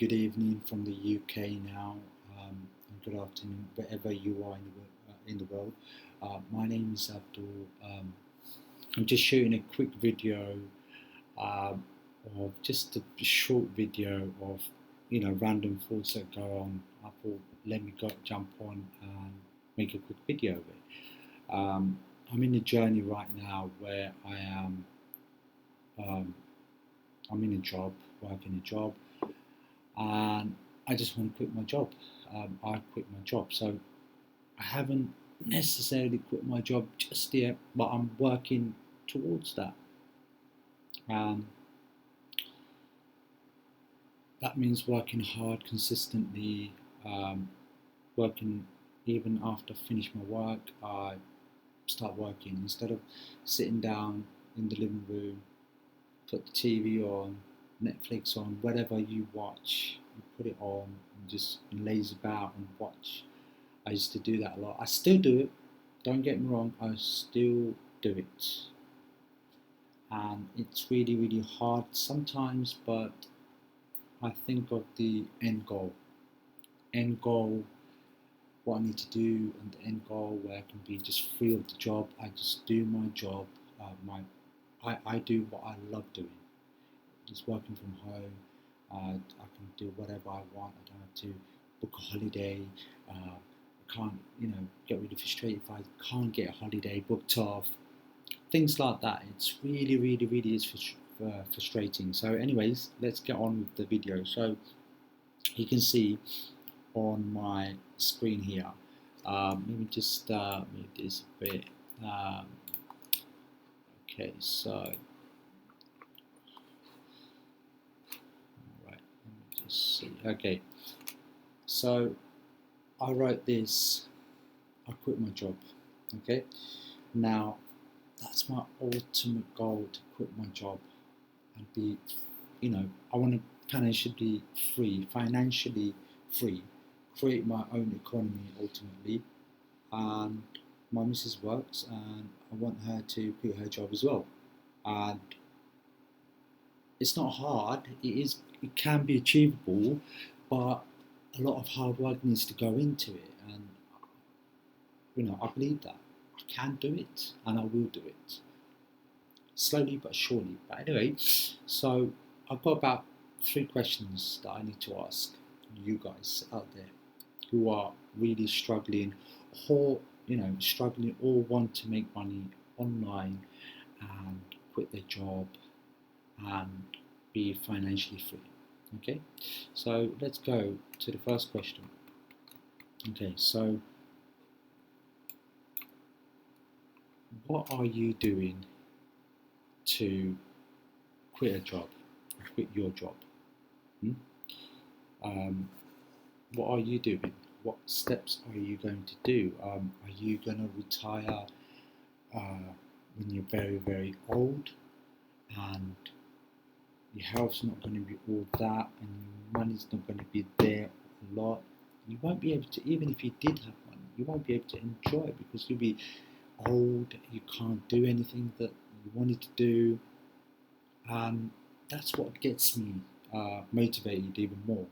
good evening from the UK now, and good afternoon wherever you are in the world. My name is Abdul. I'm just shooting a quick video um, of just a short video of random thoughts that go on. I thought let me jump on and make a quick video of it. I'm in a journey right now where um, I'm in a job, working a job, and I just want to quit my job. I quit my job, so I haven't necessarily quit my job just yet, but I'm working towards that. Um, that means working hard consistently, working even after I finish my work. I start working instead of sitting down in the living room, put the TV on, Netflix on, whatever you watch, you put it on and just laze about and watch. I used to do that a lot. I still do it. Don't get me wrong. I still do it, and it's really, really hard sometimes. But I think of the end goal. End goal. What I need to do, and the end goal where I can be just free of the job. I just do my job. I do what I love doing. Just working from home. I can do whatever I want. I don't have to book a holiday. I can't, get really frustrated if I can't get a holiday booked off. Things like that. It's really, really, really is frustrating. So, anyways, let's get on with the video. So, you can see on my screen here. Let me just move this a bit. Okay, so right, let me just see. Okay, so I wrote this. I quit my job. Okay, now that's my ultimate goal, to quit my job and be, I want to financially free, create my own economy ultimately. And my missus works, and I want her to quit her job as well. And it's not hard. It can be achievable, but a lot of hard work needs to go into it. And I believe that I can do it, and I will do it slowly but surely. But anyway, so I've got about 3 questions that I need to ask you guys out there who are really struggling, or struggling, or want to make money online and quit their job and be financially free. Okay, so let's go to the first question. Okay, so what are you doing to quit a job, quit your job? What are you doing? What steps are you going to do? Are you going to retire when you're very, very old, and your health's not going to be all that, and your money's not going to be there a lot? You won't be able to, even if you did have money, you won't be able to enjoy it because you'll be old, you can't do anything that you wanted to do. And that's what gets me motivated even more.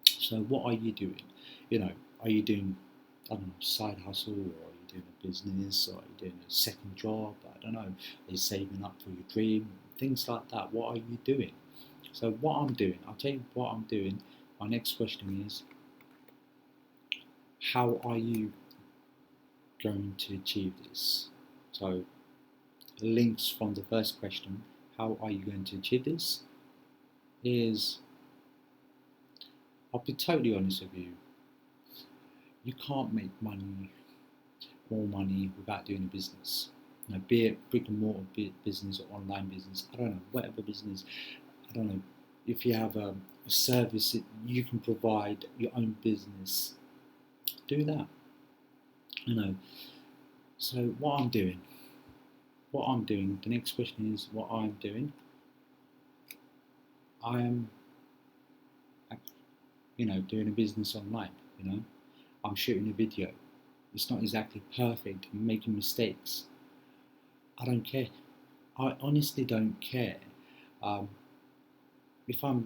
So what are you doing? Are you doing, I don't know, side hustle, or are you doing a business, or are you doing a second job? I don't know. Are you saving up for your dream? Things like that. What are you doing? So what I'm doing, I'll tell you what I'm doing. My next question is, how are you going to achieve this? So links from the first question, how are you going to achieve this, is, I'll be totally honest with you, you can't make more money without doing a business. Be it brick and mortar business or online business, I don't know, whatever business, I don't know, if you have a service that you can provide your own business, do that. So what I'm doing, the next question is what I'm doing. I am, doing a business online, I'm shooting a video. It's not exactly perfect. I'm making mistakes. I don't care. I honestly don't care. if I'm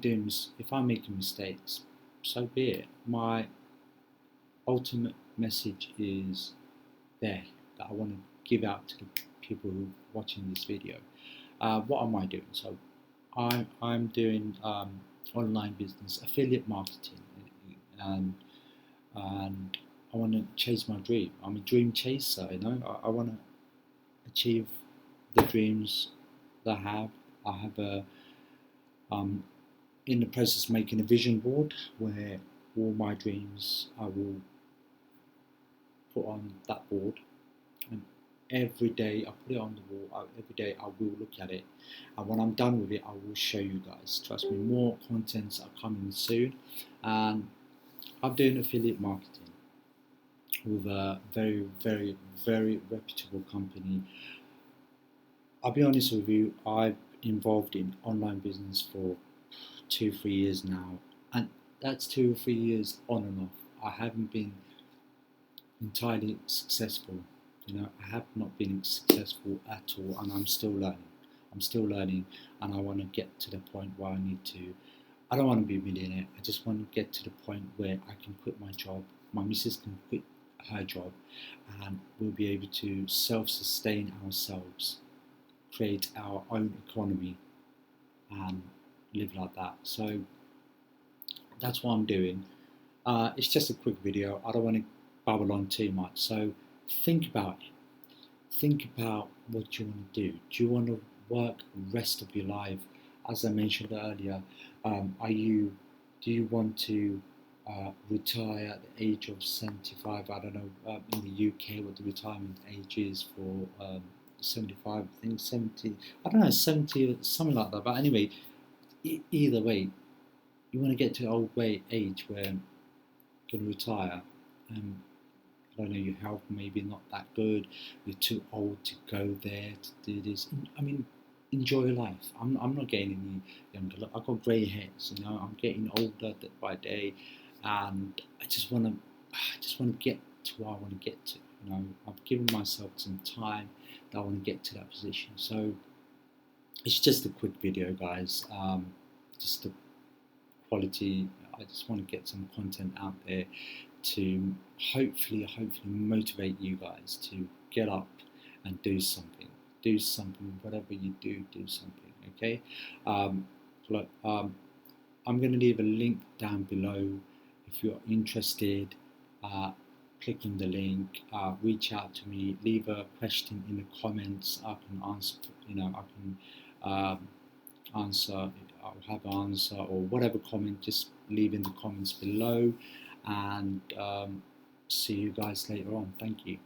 making mistakes, so be it. My ultimate message is there that I want to give out to the people who are watching this video. What am I doing? So I'm doing online business, affiliate marketing, and and I want to chase my dream. I'm a dream chaser. I want to achieve the dreams that I have. I have a in the process of making a vision board where all my dreams I will put on that board, and every day I put it on the wall. Every day I will look at it, and when I'm done with it, I will show you guys. Trust me, more contents are coming soon, and I'm doing affiliate marketing with a very, very, very reputable company. I'll be honest with you, I've involved in online business for 2, 3 years now, and that's 2 or 3 years on and off. I haven't been entirely successful. I have not been successful at all, and I'm still learning. I'm still learning, and I want to get to the point where I need to. I don't want to be a millionaire. I just want to get to the point where I can quit my job. My missus can quit her job, and we'll be able to self-sustain ourselves, create our own economy, and live like that. So that's what I'm doing. It's just a quick video. I don't want to babble on too much. So think about it. Think about what you want to do. Do you want to work the rest of your life? As I mentioned earlier, do you want to retire at the age of 75? I don't know in the UK what the retirement age is for 75. I think 70. I don't know, 70 or something like that. But anyway, either way, you want to get to old age where you're going to retire. I don't know, your health maybe not that good, you're too old to go there to do this. I mean, enjoy life. I'm not getting any younger. Look, I've got grey hairs, I'm getting older by day, and I just want to get to where I want to get to. I've given myself some time that I want to get to that position. So it's just a quick video, guys. Just a quality. I just want to get some content out there to hopefully motivate you guys to get up and do something. Do something. Whatever you do something. Okay. Look, I'm going to leave a link down below if you're interested. Click on the link. Reach out to me. Leave a question in the comments. I can answer. I can answer. I'll have an answer, or whatever comment. Just leave in the comments below, and see you guys later on. Thank you.